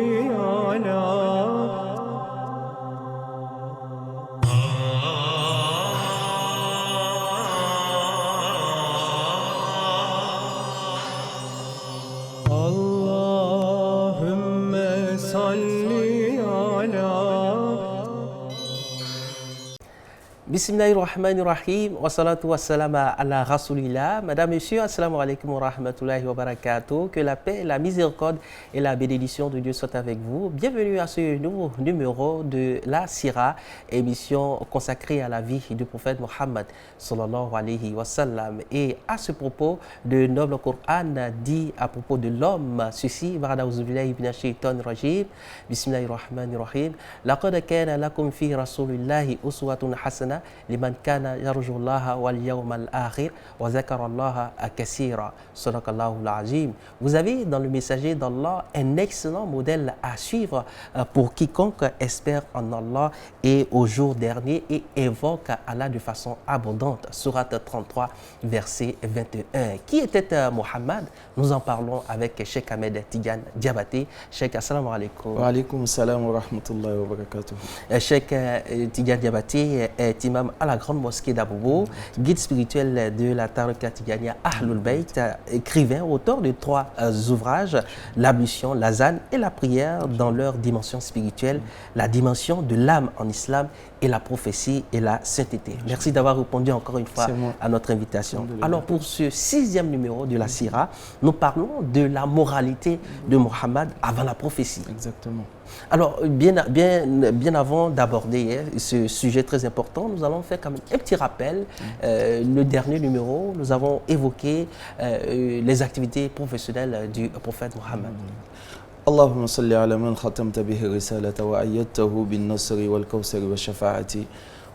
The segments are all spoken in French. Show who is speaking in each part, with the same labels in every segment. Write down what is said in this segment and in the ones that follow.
Speaker 1: Allahümme salli ala.
Speaker 2: Bismillahirrahmanirrahim. Wassalatu wassalama ala rasulillah. Madame, Monsieur, assalamu alaikum wa rahmatullahi wa barakatuh. Que la paix, la miséricorde et la bénédiction de Dieu soient avec vous. Bienvenue à ce nouveau numéro de la Sira, émission consacrée à la vie du prophète Mohammed sallallahu alayhi wa sallam. Et à ce propos, le noble Coran dit à propos de l'homme ceci: Ba'da'ouzubillahi minash shaitanir rajim. Bismillahirrahmanirrahim. Laqad kana lakum fi rasulillahi uswatun hasana liman kana yarjullaha wal yawmal akhir wa zakarallaha kaseera. Sadaqallahul azim. Vous avez dans le messager d'Allah un excellent modèle à suivre pour quiconque espère en Allah et au jour dernier et évoque Allah de façon abondante. Sourate 33, verset 21. Qui était Mohammed? Nous en parlons avec Cheikh Ahmed Tidiane Diabaté. Cheikh, assalamu alaikum.
Speaker 3: Wa alaikum salam wa rahmatullahi wa barakatuh.
Speaker 2: Cheikh Tidiane Diabaté est imam à la grande mosquée d'Abobo, guide spirituel de la Tariqa Tidjaniya Ahlul Bayt, écrivain, auteur de 3 ouvrages, l'ablution, l'azan et la prière dans leur dimension spirituelle, la dimension de l'âme en islam et la prophétie et la sainteté. Merci d'avoir répondu encore une fois à notre invitation. Alors pour ce 6e numéro de la Sira, nous parlons de la moralité de Mohammed avant la prophétie.
Speaker 3: Exactement.
Speaker 2: Alors, bien avant d'aborder ce sujet très important, nous allons faire quand même un petit rappel. Le dernier numéro, nous avons évoqué les activités professionnelles du prophète Mohammed.
Speaker 3: اللهم صل على من ختمت به الرسالة وأيدته بالنصر والكوثر والشفاعة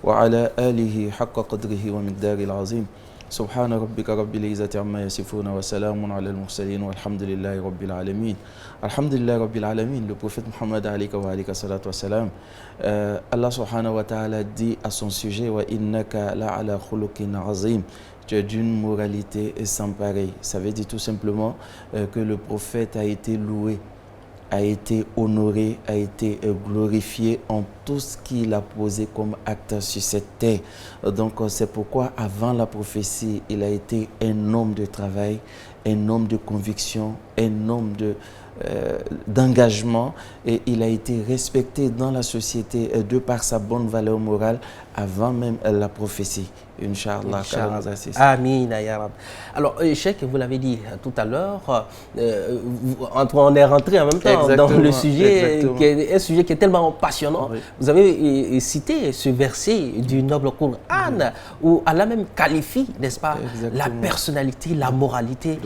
Speaker 3: وعلى آله حق قدره ومقدار العظيم سبحان ربك رب العزة عما يصفون وسلام على المرسلين والحمد لله رب العالمين. الحمد لله رب العالمين. Le prophète Mohammed alayka wa alayka salatu wa salam, Allah subhanahu wa ta'ala dit à son sujet: wa innaka la ala khuluqin azim. Tu es d'une moralité sans pareil. Ça veut dire tout simplement que le prophète a été loué, a été honoré, a été glorifié en tout ce qu'il a posé comme acte sur cette terre. Donc c'est pourquoi avant la prophétie, il a été un homme de travail, un homme de conviction, un homme d'engagement, et il a été respecté dans la société de par sa bonne valeur morale avant même la prophétie. Inch'Allah.
Speaker 2: Amin, ya Rab. Alors, Cheikh, vous l'avez dit tout à l'heure, on est rentré en même temps dans le sujet, qui est un sujet qui est tellement passionnant. Oui. Vous avez cité ce verset du noble Coran où Allah même qualifie, n'est-ce pas, la personnalité, la moralité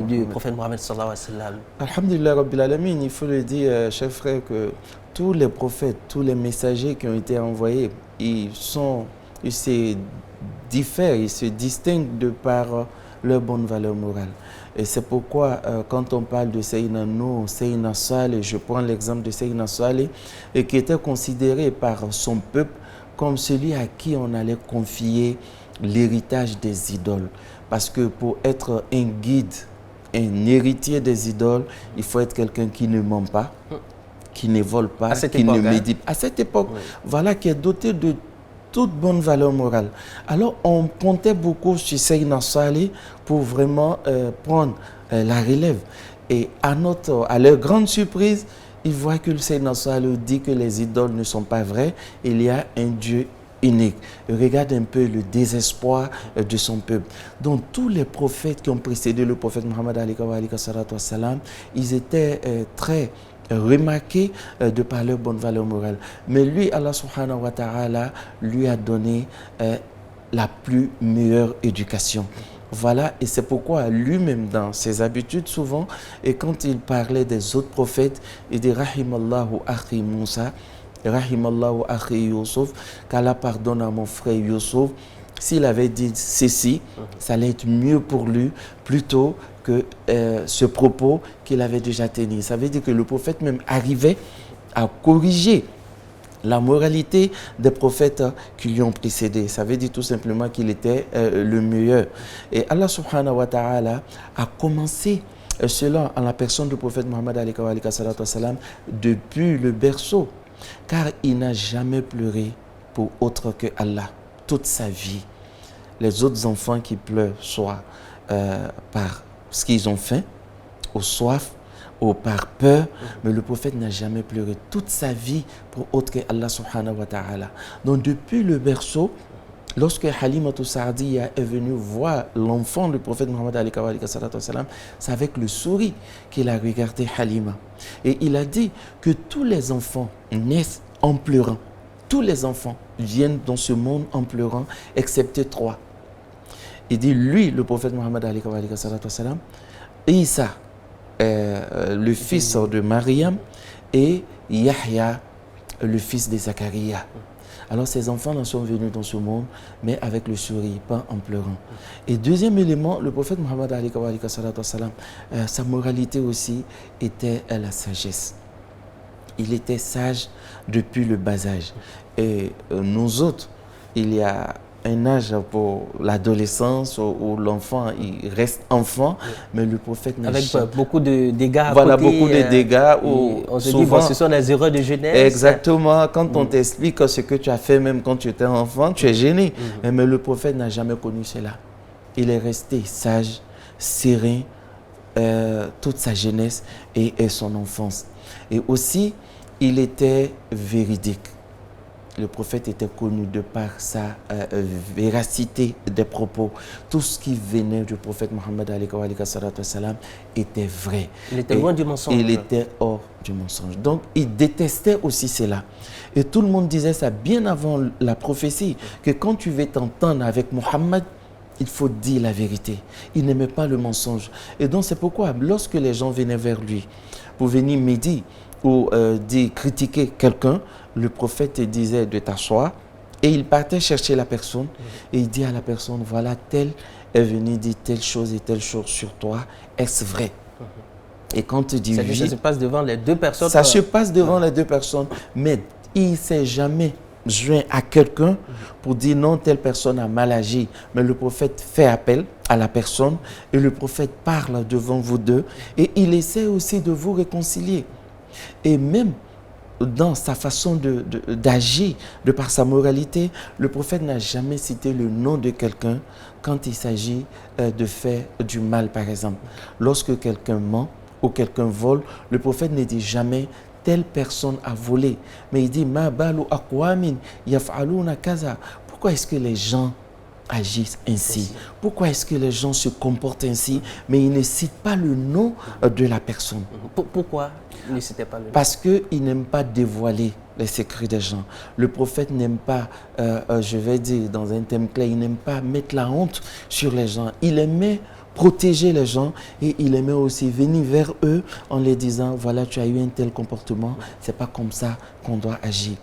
Speaker 2: du prophète Mohammed sallallahu alayhi wa sallam.
Speaker 3: Alhamdulillah Rabbil Alamin, il faut le dire, chers frères, que tous les prophètes, tous les messagers qui ont été envoyés, ils se diffèrent, ils se distinguent de par leur bonne valeur morale. Et c'est pourquoi quand on parle de Sayyidina Nuh, Sayyidina Saleh, je prends l'exemple de Sayyidina Saleh, et qui était considéré par son peuple comme celui à qui on allait confier l'héritage des idoles. Parce que pour être un guide, un héritier des idoles, il faut être quelqu'un qui ne ment pas, qui ne vole pas, qui ne médite. À cette époque, voilà, qui est doté de toute bonne valeur morale. Alors, on comptait beaucoup sur Sayyidina Saleh pour vraiment prendre la relève. Et à leur grande surprise, ils voient que le Sayyidina Saleh dit que les idoles ne sont pas vraies. Il y a un Dieu unique. Regarde un peu le désespoir de son peuple. Donc, tous les prophètes qui ont précédé le prophète Mohammed alayka salatu wa salam, ils étaient très remarqué de par leur bonne valeur morale. Mais lui, Allah subhanahu wa ta'ala, lui a donné la plus meilleure éducation. Voilà, et c'est pourquoi lui-même, dans ses habitudes souvent, et quand il parlait des autres prophètes, il dit « Rahimallahu akhi Moussa » Rahimallahu akhi Yusuf, qu'Allah pardonne à mon frère Yusuf. S'il avait dit ceci, ça allait être mieux pour lui plutôt que ce propos qu'il avait déjà tenu. Ça veut dire que le prophète même arrivait à corriger la moralité des prophètes qui lui ont précédé. Ça veut dire tout simplement qu'il était le meilleur. Et Allah subhanahu wa ta'ala a commencé cela en la personne du prophète Mohammed depuis le berceau, car il n'a jamais pleuré pour autre que Allah toute sa vie. Les autres enfants qui pleurent, soit par ce qu'ils ont faim, ou soif, ou par peur, mais le prophète n'a jamais pleuré toute sa vie pour autre que Allah subhanahu wa ta'ala. Donc depuis le berceau, lorsque Halimatou Saadiya est venue voir l'enfant du prophète Mohammed, c'est avec le sourire qu'il a regardé Halima. Et il a dit que tous les enfants naissent en pleurant. Tous les enfants viennent dans ce monde en pleurant, excepté 3. Il dit, lui, le prophète Mohammed, Isa, le fils de Mariam, et Yahya, le fils de Zacharia. Alors ces enfants sont venus dans ce monde, mais avec le sourire, pas en pleurant. Et deuxième élément, le prophète Mohammed, sa moralité aussi était la sagesse. Il était sage depuis le bas âge. Et nous autres, il y a un âge pour l'adolescence où l'enfant il reste enfant, mais le prophète n'a
Speaker 2: avec beaucoup de dégâts à
Speaker 3: voilà,
Speaker 2: côté,
Speaker 3: beaucoup de dégâts.
Speaker 2: On se dit, bon, ce sont des erreurs de jeunesse.
Speaker 3: Exactement. Quand on t'explique ce que tu as fait même quand tu étais enfant, tu es gêné. Mais le prophète n'a jamais connu cela. Il est resté sage, serein, toute sa jeunesse et son enfance. Et aussi, il était véridique. Le prophète était connu de par sa véracité des propos. Tout ce qui venait du prophète Mohammed était vrai.
Speaker 2: Il était loin du mensonge.
Speaker 3: Il était hors du mensonge. Donc, il détestait aussi cela. Et tout le monde disait ça bien avant la prophétie, que quand tu veux t'entendre avec Mohammed, il faut dire la vérité. Il n'aimait pas le mensonge. Et donc, c'est pourquoi, lorsque les gens venaient vers lui pour venir médire ou critiquer quelqu'un, le prophète disait de t'asseoir et il partait chercher la personne et il dit à la personne, voilà, tel est venu dire telle chose et telle chose sur toi, est-ce vrai? Et quand tu dis oui,
Speaker 2: ça se passe devant les deux personnes.
Speaker 3: Ça se passe devant les deux personnes, mais il ne s'est jamais joint à quelqu'un pour dire non, telle personne a mal agi. Mais le prophète fait appel à la personne et le prophète parle devant vous deux et il essaie aussi de vous réconcilier. Et même dans sa façon d'agir, de par sa moralité, le prophète n'a jamais cité le nom de quelqu'un quand il s'agit de faire du mal, par exemple. Lorsque quelqu'un ment ou quelqu'un vole, le prophète ne dit jamais telle personne a volé, mais il dit ma balu aqwamin yaf'aluna kaza. Pourquoi est-ce que les gens agissent ainsi? Pourquoi est-ce que les gens se comportent ainsi? Mais il ne cite pas le nom de la personne.
Speaker 2: Pourquoi il ne citait pas le nom?
Speaker 3: Parce qu'il n'aime pas dévoiler les secrets des gens. Le prophète n'aime pas, je vais dire dans un thème clé, il n'aime pas mettre la honte sur les gens. Il aimait protéger les gens et il aimait aussi venir vers eux en les disant, voilà, tu as eu un tel comportement, c'est pas comme ça qu'on doit agir.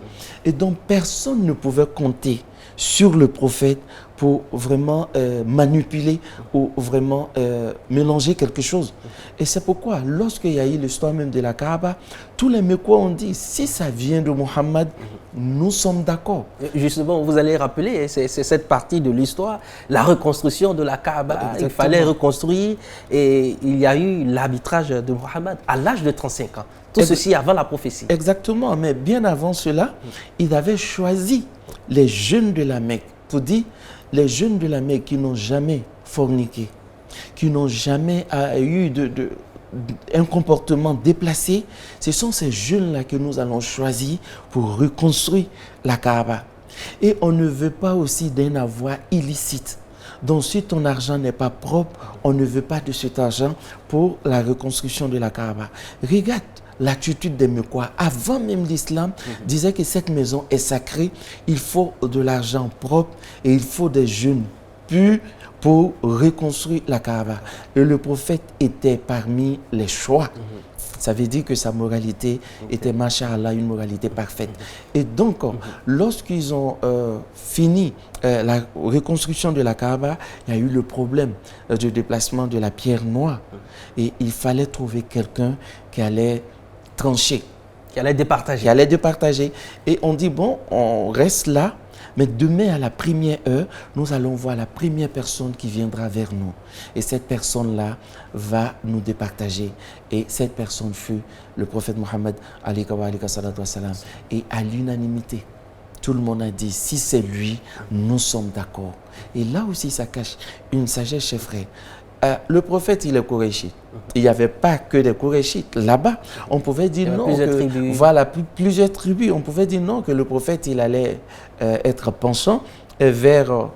Speaker 3: Et donc personne ne pouvait compter sur le prophète pour vraiment manipuler ou vraiment mélanger quelque chose. Et c'est pourquoi, lorsqu'il y a eu l'histoire même de la Kaaba, tous les Mekwa ont dit, si ça vient de Mohammed, nous sommes d'accord.
Speaker 2: Justement, vous allez rappeler, c'est cette partie de l'histoire, la reconstruction de la Kaaba. Exactement. Il fallait reconstruire et il y a eu l'arbitrage de Mohammed à l'âge de 35 ans. Tout ceci avant la prophétie.
Speaker 3: Exactement, mais bien avant cela, il avait choisi les jeunes de la Mecque pour dire, les jeunes de la Mecque qui n'ont jamais forniqué, qui n'ont jamais eu un comportement déplacé, ce sont ces jeunes-là que nous allons choisir pour reconstruire la Kaaba. Et on ne veut pas aussi d'un avoir illicite. Donc si ton argent n'est pas propre, on ne veut pas de cet argent pour la reconstruction de la Kaaba. Regarde l'attitude des Mekwa, avant même l'islam, disait que cette maison est sacrée, il faut de l'argent propre et il faut des jeunes purs pour reconstruire la Kaaba. Et le prophète était parmi les choix. Ça veut dire que sa moralité était, masha'Allah, une moralité parfaite. Et donc, lorsqu'ils ont fini la reconstruction de la Kaaba, il y a eu le problème du déplacement de la pierre noire. Et il fallait trouver quelqu'un qui allait trancher.
Speaker 2: Qui allait départager.
Speaker 3: Qui allait départager. Et on dit, bon, on reste là Mais demain, à la première heure, nous allons voir la première personne qui viendra vers nous. Et cette personne-là va nous départager. Et cette personne fut le prophète Mohammed, et à l'unanimité. Tout le monde a dit, si c'est lui, nous sommes d'accord. Et là aussi, ça cache une sagesse, chers frères. Le prophète, il est Qurayshite. Il n'y avait pas que des Qurayshites. Là-bas, on pouvait dire non. Voilà, plusieurs tribus. On pouvait dire non, que le prophète, il allait être penchant vers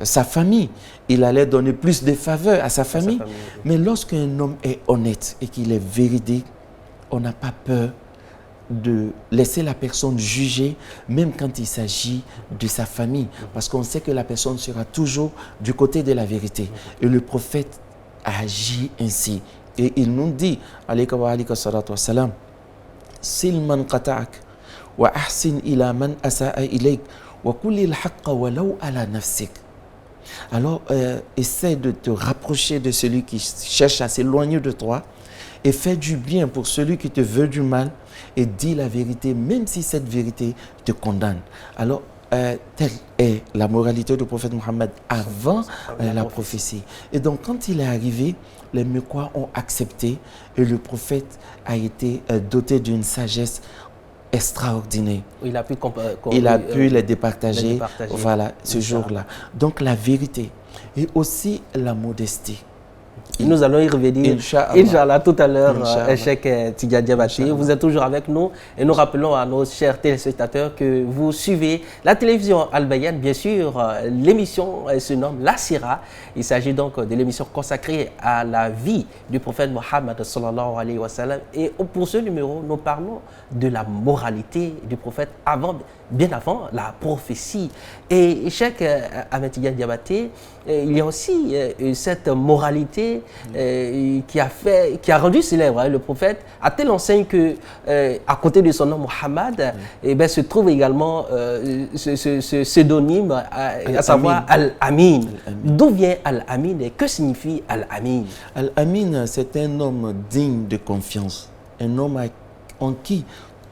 Speaker 3: sa famille. Il allait donner plus de faveurs à sa famille. Mais lorsqu'un homme est honnête et qu'il est véridique, on n'a pas peur de laisser la personne juger, même quand il s'agit de sa famille, parce qu'on sait que la personne sera toujours du côté de la vérité. Et le prophète a agi ainsi. Et il nous dit, Silman qata'ak wa ahsin ila man asa'a ilayk wa kulli al-haqqa walau ala nafsik. Alors, essaie de te rapprocher de celui qui cherche à s'éloigner de toi et fais du bien pour celui qui te veut du mal et dis la vérité, même si cette vérité te condamne. Alors, telle est la moralité du prophète Mohammed avant la prophétie. Et donc, quand il est arrivé, les Mecquois ont accepté et le prophète a été doté d'une sagesse extraordinaire.
Speaker 2: Il a pu
Speaker 3: les départager, voilà, ce jour-là. Donc, la vérité et aussi la modestie.
Speaker 2: Nous allons y revenir, Inch'Allah, tout à l'heure, Cheikh Tidjane Diabaté. Vous êtes toujours avec nous et nous rappelons à nos chers téléspectateurs que vous suivez la télévision Al-Bayan. Bien sûr, l'émission se nomme La Sira. Il s'agit donc de l'émission consacrée à la vie du prophète Mohammed sallallahu alayhi wa sallam. Et pour ce numéro, nous parlons de la moralité du prophète bien avant la prophétie. Et Cheikh Ahmed Tidjane Diabaté, il y a aussi cette moralité qui a rendu célèbre le prophète, à telle enseigne que à côté de son nom Mohammed, se trouve également ce pseudonyme, à savoir Al-Amin. D'où vient Al-Amin et que signifie Al-Amin?
Speaker 3: Al-Amin, c'est un homme digne de confiance, un homme en qui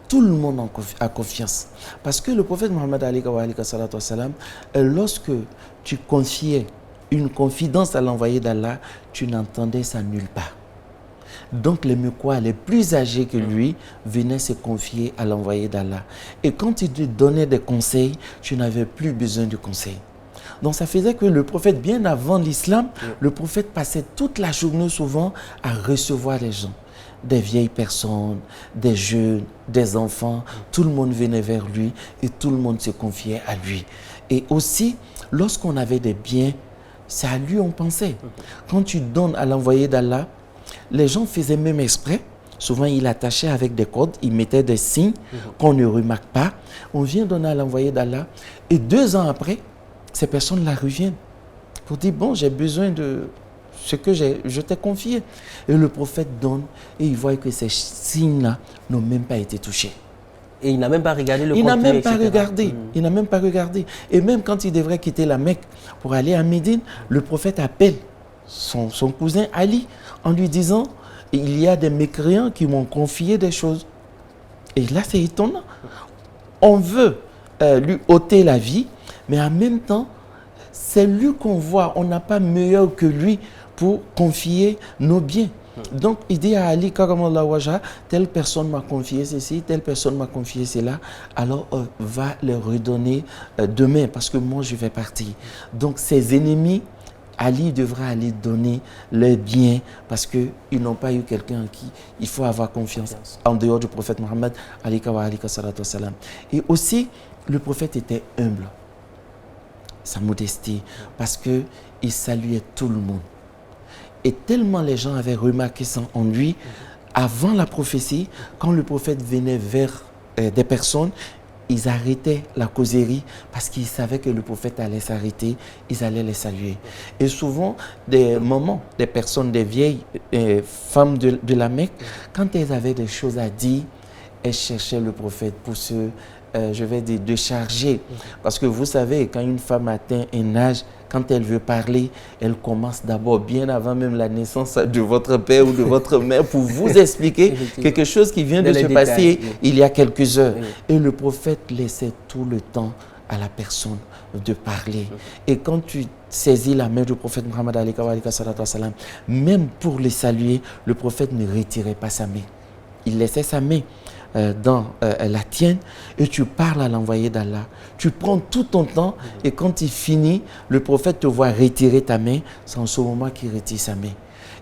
Speaker 3: tout le monde a confiance. Parce que le prophète Mohammed, lorsque tu confiais une confidence à l'envoyé d'Allah, tu n'entendais ça nulle part. Donc les Mecquois, les plus âgés que lui, venaient se confier à l'envoyé d'Allah. Et quand il te donnait des conseils, tu n'avais plus besoin de conseils. Donc ça faisait que le prophète, bien avant l'islam, le prophète passait toute la journée souvent à recevoir les gens. Des vieilles personnes, des jeunes, des enfants, tout le monde venait vers lui et tout le monde se confiait à lui. Et aussi, lorsqu'on avait des biens, c'est à lui on pensait. Quand tu donnes à l'envoyé d'Allah, les gens faisaient même exprès. Souvent, il attachait avec des cordes, il mettait des signes qu'on ne remarque pas. On vient donner à l'envoyé d'Allah et 2 ans après, ces personnes-là reviennent pour dire, bon, j'ai besoin de ce que je t'ai confié. Et le prophète donne et il voit que ces signes-là n'ont même pas été touchés.
Speaker 2: Et il n'a même pas regardé le contenu,
Speaker 3: Il n'a même pas regardé. Il n'a même pas regardé. Et même quand il devrait quitter la Mecque pour aller à Médine, le prophète appelle son cousin Ali en lui disant, il y a des mécréants qui m'ont confié des choses. Et là, c'est étonnant. On veut lui ôter la vie, mais en même temps, c'est lui qu'on voit. On n'a pas meilleur que lui pour confier nos biens. Donc, il dit à Ali, Karamallahu wajha, telle personne m'a confié ceci, telle personne m'a confié cela, alors va le redonner demain, parce que moi, je vais partir. Donc, ses ennemis, Ali devra aller donner leurs biens, parce qu'ils n'ont pas eu quelqu'un en qui il faut avoir confiance, en dehors du prophète Mohammed, et aussi, le prophète était humble, sa modestie, parce qu'il saluait tout le monde. Et tellement les gens avaient remarqué ça en lui, avant la prophétie, quand le prophète venait vers des personnes, ils arrêtaient la causerie parce qu'ils savaient que le prophète allait s'arrêter, ils allaient les saluer. Et souvent, des moments, des personnes, des vieilles femmes de la Mecque, quand elles avaient des choses à dire, elles cherchaient le prophète pour se, je vais dire, décharger. Parce que vous savez, quand une femme atteint un âge, quand elle veut parler, elle commence d'abord, bien avant même la naissance de votre père ou de votre mère, pour vous expliquer quelque chose qui vient de se passer il y a quelques heures. Et le prophète laissait tout le temps à la personne de parler. Et quand tu saisis la main du prophète Muhammad même pour le saluer, le prophète ne retirait pas sa main. Il laissait sa main dans la tienne et tu parles à l'envoyé d'Allah. Tu prends tout ton temps et quand il finit, le prophète te voit retirer ta main, c'est en ce moment qu'il retire sa main.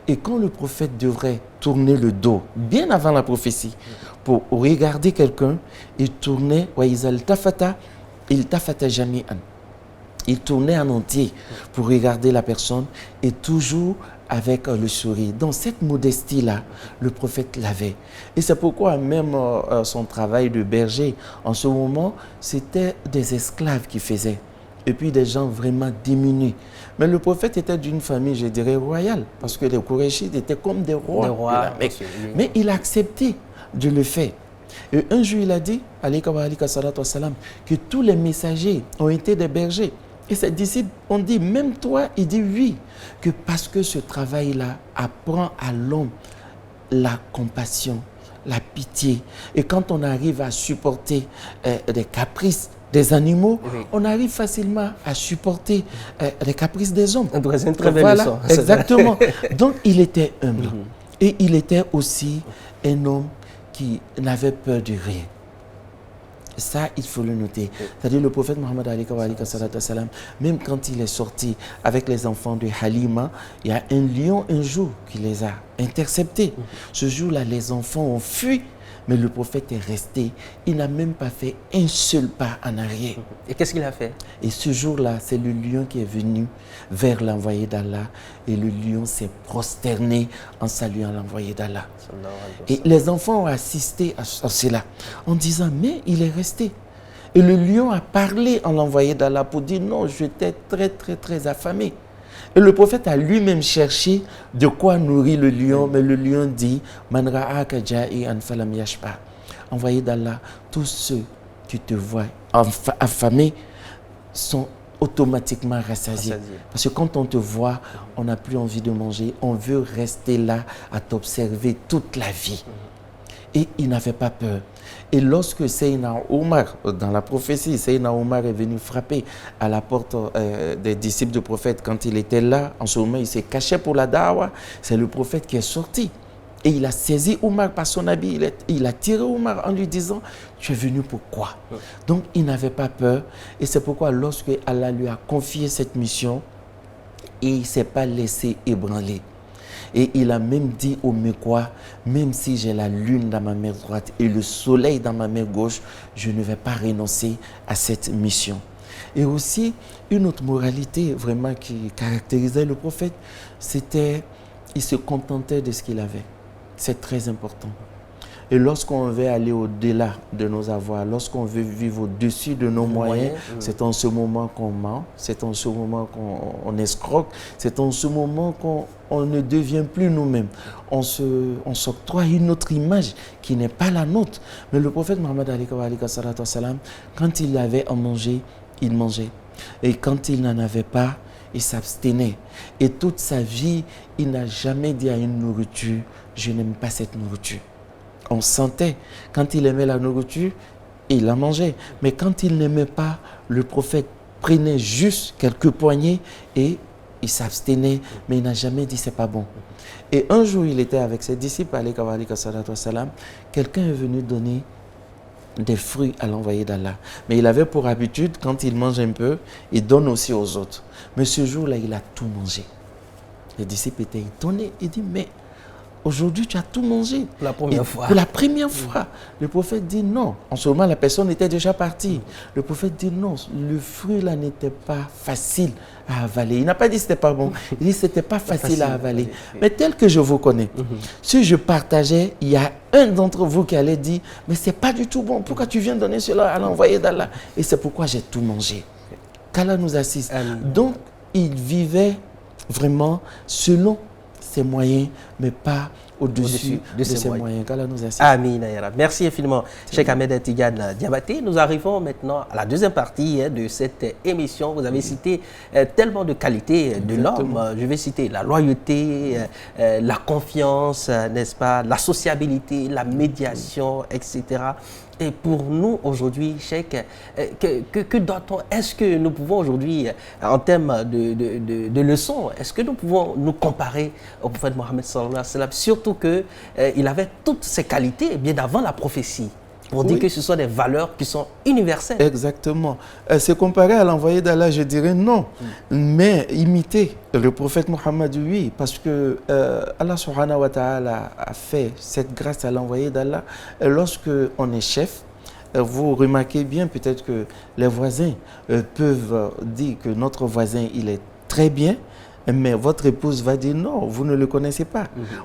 Speaker 3: Et quand le prophète devrait tourner le dos, bien avant la prophétie, pour regarder quelqu'un, il tournait, il tafata jami'an. Il tournait en entier pour regarder la personne et toujours avec le sourire. Dans cette modestie-là, le prophète l'avait. Et c'est pourquoi même son travail de berger, en ce moment, c'était des esclaves qui faisaient. Et puis des gens vraiment diminués. Mais le prophète était d'une famille, je dirais, royale, parce que les Qurayshites étaient comme des rois. Mais il a accepté de le faire. Et un jour, il a dit, que tous les messagers ont été des bergers. Et ses disciples ont dit, même toi, il dit oui, que parce que ce travail-là apprend à l'homme la compassion, la pitié. Et quand on arrive à supporter des caprices des animaux, on arrive facilement à supporter les caprices des hommes.
Speaker 2: C'est une très belle leçon.
Speaker 3: Exactement. Donc, il était humble. Et il était aussi un homme qui n'avait peur de rien. Ça, il faut le noter. C'est-à-dire le prophète Mohammed, même quand il est sorti avec les enfants de Halima, il y a un lion un jour qui les a interceptés. Ce jour-là, les enfants ont fui, mais le prophète est resté. Il n'a même pas fait un seul pas en arrière.
Speaker 2: Et qu'est-ce qu'il a fait? Et
Speaker 3: ce jour-là, c'est le lion qui est venu vers l'envoyé d'Allah. Et le lion s'est prosterné en saluant l'envoyé d'Allah. Et les enfants ont assisté à cela en disant, mais il est resté. Et le lion a parlé en l'envoyé d'Allah pour dire, non, j'étais très, très, très affamé. Et le prophète a lui-même cherché de quoi nourrir le lion, mais le lion dit, Man ra'aka ja'i'an falam yashba. Envoyé d'Allah, tous ceux qui te voient affamés sont automatiquement rassasiés. Parce que quand on te voit, on n'a plus envie de manger, on veut rester là à t'observer toute la vie. Et il n'avait pas peur. Et lorsque Sayyidina Omar, dans la prophétie, Sayyidina Omar est venu frapper à la porte des disciples du prophète, quand il était là, en ce moment, il s'est caché pour la dawa, c'est le prophète qui est sorti. Et il a saisi Omar par son habit, il a tiré Omar en lui disant, tu es venu pour quoi? Donc il n'avait pas peur. Et c'est pourquoi lorsque Allah lui a confié cette mission, il ne s'est pas laissé ébranler. Et il a même dit aux Mécois, même si j'ai la lune dans ma main droite et le soleil dans ma main gauche, je ne vais pas renoncer à cette mission. Et aussi, une autre moralité vraiment qui caractérisait le prophète, c'était qu'il se contentait de ce qu'il avait. C'est très important. Et lorsqu'on veut aller au-delà de nos avoirs, lorsqu'on veut vivre au-dessus de nos moyens, c'est en ce moment qu'on ment, c'est en ce moment qu'on escroque, c'est en ce moment qu'on ne devient plus nous-mêmes. On s'octroie une autre image qui n'est pas la nôtre. Mais le prophète Mohammed, quand il avait à manger, il mangeait. Et quand il n'en avait pas, il s'abstenait. Et toute sa vie, il n'a jamais dit à une nourriture, je n'aime pas cette nourriture. On sentait, quand il aimait la nourriture, il la mangeait. Mais quand il n'aimait pas, le prophète prenait juste quelques poignées et il s'abstenait, mais il n'a jamais dit c'est pas bon. Et un jour, il était avec ses disciples, quelqu'un est venu donner des fruits à l'envoyé d'Allah. Mais il avait pour habitude, quand il mange un peu, il donne aussi aux autres. Mais ce jour-là, il a tout mangé. Les disciples étaient étonnés. Il dit, mais aujourd'hui, tu as tout mangé.
Speaker 2: Pour la première fois.
Speaker 3: Pour la première fois. Le prophète dit non. En ce moment, la personne était déjà partie. Le prophète dit non. Le fruit là n'était pas facile à avaler. Il n'a pas dit que ce n'était pas bon. Il dit que ce n'était pas facile à avaler. Mais tel que je vous connais, si je partageais, il y a un d'entre vous qui allait dire, mais ce n'est pas du tout bon. Pourquoi tu viens donner cela à l'envoyé d'Allah? Et c'est pourquoi j'ai tout mangé. Qu'Allah nous assiste. Donc, il vivait vraiment selon ses moyens, mais pas au-dessus de ces moyens. Qu'Allah nous assiste.
Speaker 2: Amin. Merci infiniment, Cheikh Ahmed Tidiane Diabaté. Nous arrivons maintenant à la deuxième partie de cette émission. Vous avez cité tellement de qualités de l'homme. Je vais citer la loyauté, la confiance, n'est-ce pas, la sociabilité, la médiation, etc. Et pour nous aujourd'hui, Cheikh, que doit-on, est-ce que nous pouvons aujourd'hui, en termes de leçons, est-ce que nous pouvons nous comparer au prophète Mohammed sallallahu alayhi wa sallam, surtout qu'il avait toutes ces qualités bien avant la prophétie, pour dire que ce sont des valeurs qui sont universelles.
Speaker 3: Exactement. Se comparer à l'envoyé d'Allah, je dirais non. Mais imiter le prophète Mohammed, oui, parce que Allah subhanahu wa ta'ala a fait cette grâce à l'envoyé d'Allah. Lorsque on est chef, vous remarquez bien peut-être que les voisins peuvent dire que notre voisin, il est très bien, mais votre épouse va dire non, vous ne le connaissez pas.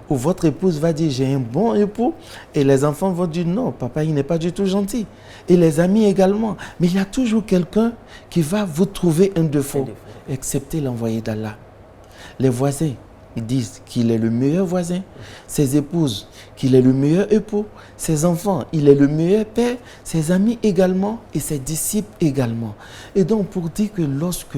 Speaker 3: Ou votre épouse va dire j'ai un bon époux, et les enfants vont dire non, papa il n'est pas du tout gentil. Et les amis également. Mais il y a toujours quelqu'un qui va vous trouver un défaut, excepté l'envoyé d'Allah. Les voisins disent qu'il est le meilleur voisin, ses épouses qu'il est le meilleur époux, ses enfants il est le meilleur père, ses amis également et ses disciples également. Et donc pour dire que lorsque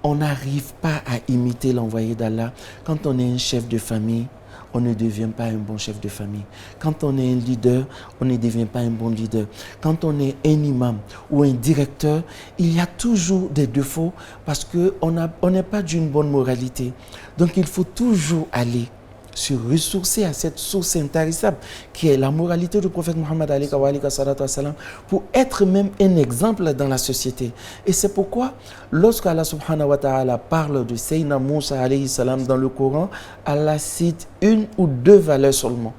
Speaker 3: on n'arrive pas à imiter l'envoyé d'Allah, quand on est un chef de famille, on ne devient pas un bon chef de famille. Quand on est un leader, on ne devient pas un bon leader. Quand on est un imam ou un directeur, il y a toujours des défauts parce qu'on n'est pas d'une bonne moralité. Donc il faut toujours aller se ressourcer à cette source intarissable qui est la moralité du prophète Mohammed pour être même un exemple dans la société. Et c'est pourquoi lorsque Allah subhanahu wa ta'ala parle de Sayyidina Moussa alayhi salam dans le Coran, Allah cite une ou deux valeurs seulement.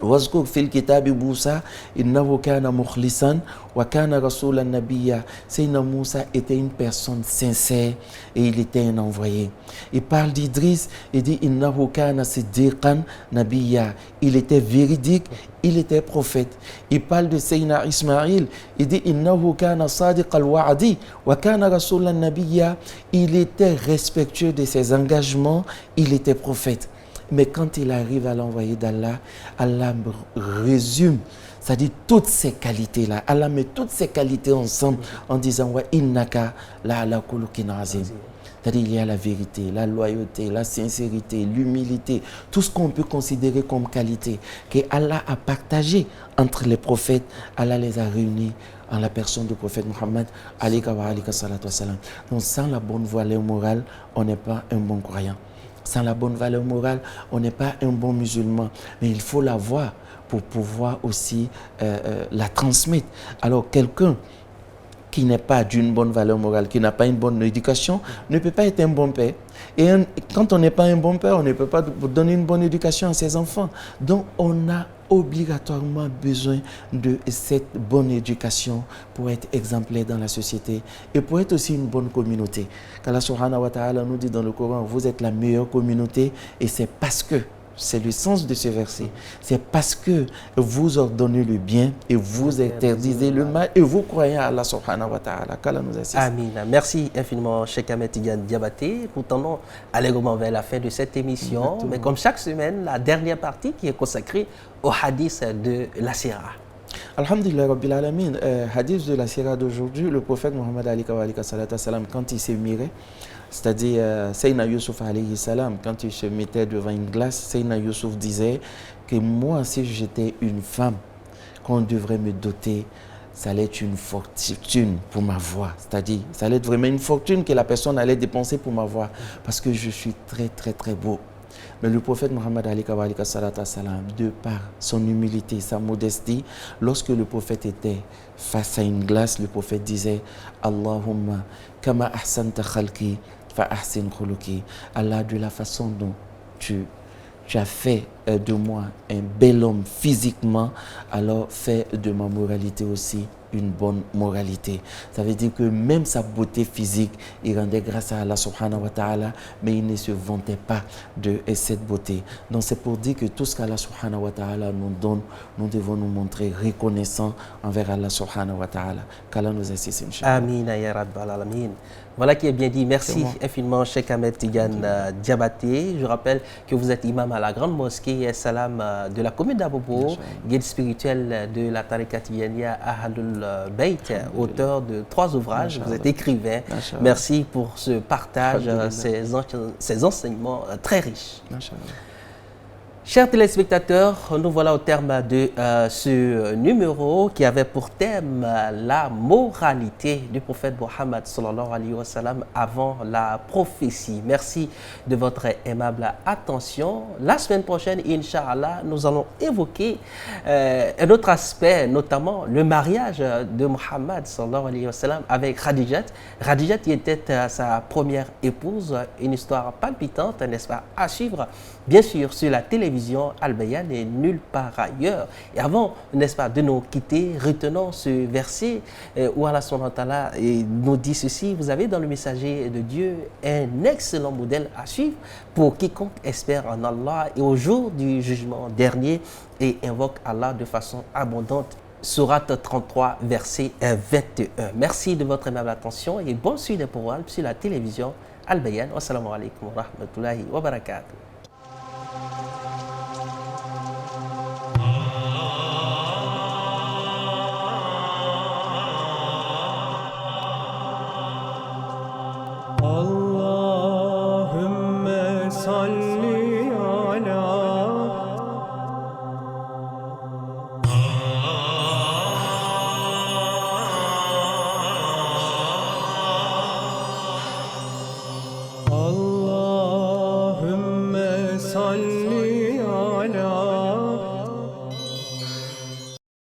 Speaker 3: واذكر في الكتاب موسى إنه كان مخلصا وكان رسولا نبيا. Sayyidina Moussa était une personne sincère et il était un envoyé. Il parle d'Idriss et dit إنه كان صديقا نبيا. Il était véridique, il était prophète. Il parle de Sayyidina Ismaïl, il dit إنه كان صادق الوعد وكان رسولا نبيا. Il était respectueux de ses engagements, il était prophète. Mais quand il arrive à l'envoyé d'Allah, Allah résume, c'est-à-dire toutes ces qualités-là. Allah met toutes ces qualités ensemble en disant « Wa innaka la ala khuluqin azim ». C'est-à-dire il y a la vérité, la loyauté, la sincérité, l'humilité, tout ce qu'on peut considérer comme qualité que Allah a partagé entre les prophètes. Allah les a réunis en la personne du prophète Mohammed alayhi salatu wassalam. Donc sans la bonne valeur morale, on n'est pas un bon croyant. Sans la bonne valeur morale, on n'est pas un bon musulman. Mais il faut l'avoir pour pouvoir aussi la transmettre. Alors quelqu'un qui n'est pas d'une bonne valeur morale, qui n'a pas une bonne éducation, ne peut pas être un bon père. Et quand on n'est pas un bon père, on ne peut pas donner une bonne éducation à ses enfants. Donc on a obligatoirement besoin de cette bonne éducation pour être exemplaire dans la société et pour être aussi une bonne communauté. Allah subhanahu wa ta'ala nous dit dans le Coran, vous êtes la meilleure communauté et c'est parce que, c'est le sens de ce verset, c'est parce que vous ordonnez le bien et vous interdisez le mal et vous croyez à Allah subhanahu wa ta'ala. Qu'Allah nous assiste.
Speaker 2: Amin. Merci infiniment, Cheikh Ahmed Tidiane Diabaté. Nous tendons allègrement vers la fin de cette émission. Exactement. Mais comme chaque semaine, la dernière partie qui est consacrée au hadith de la Sira.
Speaker 3: Alhamdulillah Rabbil Alamin, hadith de la Sira d'aujourd'hui, le prophète Mohammed quand il s'est miré, c'est-à-dire Sayyidina Yusuf alayhi salam, quand il se mettait devant une glace, Sayyidina Yusuf disait que moi, si j'étais une femme, qu'on devrait me doter, ça allait être une fortune pour ma voix. C'est-à-dire, ça allait être vraiment une fortune que la personne allait dépenser pour ma voix, parce que je suis très très très beau. Mais le prophète Mohammed de par son humilité, sa modestie, lorsque le prophète était face à une glace, le prophète disait Allahumma kama ahsanta khalqi fa ahsin khuluqi. Allah, de la façon dont tu as fait de moi un bel homme physiquement, alors fais de ma moralité aussi une bonne moralité. Ça veut dire que même sa beauté physique, il rendait grâce à Allah subhanahu wa ta'ala, mais il ne se vantait pas de cette beauté. Donc c'est pour dire que tout ce qu'Allah subhanahu wa ta'ala nous donne, nous devons nous montrer reconnaissants envers Allah subhanahu wa ta'ala. Qu'Allah nous assiste, Inch'Allah.
Speaker 2: Amin, ya Rabbal Alamin. Voilà qui est bien dit. Merci infiniment, Cheikh Ahmed Tidiane Diabaté. Je rappelle que vous êtes imam à la grande mosquée Messi Salam de la commune d'Abobo, guide spirituel de la Tariqa Tijaniya Ahlul Bayt, auteur de 3 ouvrages. Vous êtes écrivain. Merci pour ce partage, ces enseignements très riches. Chers téléspectateurs, nous voilà au terme de ce numéro qui avait pour thème la moralité du prophète Mohammed sallallahu alayhi wa sallam avant la prophétie. Merci de votre aimable attention. La semaine prochaine, Inch'Allah, nous allons évoquer un autre aspect, notamment le mariage de Mohammed sallallahu alayhi wa sallam avec Khadijat. Khadijat qui était sa première épouse, une histoire palpitante, n'est-ce pas, à suivre, bien sûr, sur la télévision Al-Bayan et nulle part ailleurs. Et avant, n'est-ce pas, de nous quitter, retenons ce verset où Allah subhanahu wa ta'ala nous dit ceci: vous avez dans le messager de Dieu un excellent modèle à suivre pour quiconque espère en Allah et au jour du jugement dernier et invoque Allah de façon abondante. Sourate 33, verset 21. Merci de votre aimable attention et bonne suite des programmes sur la télévision Al-Bayan. Wassalamu alaikum wa rahmatullahi wa barakatuh.
Speaker 1: Allahümme salli ala Allah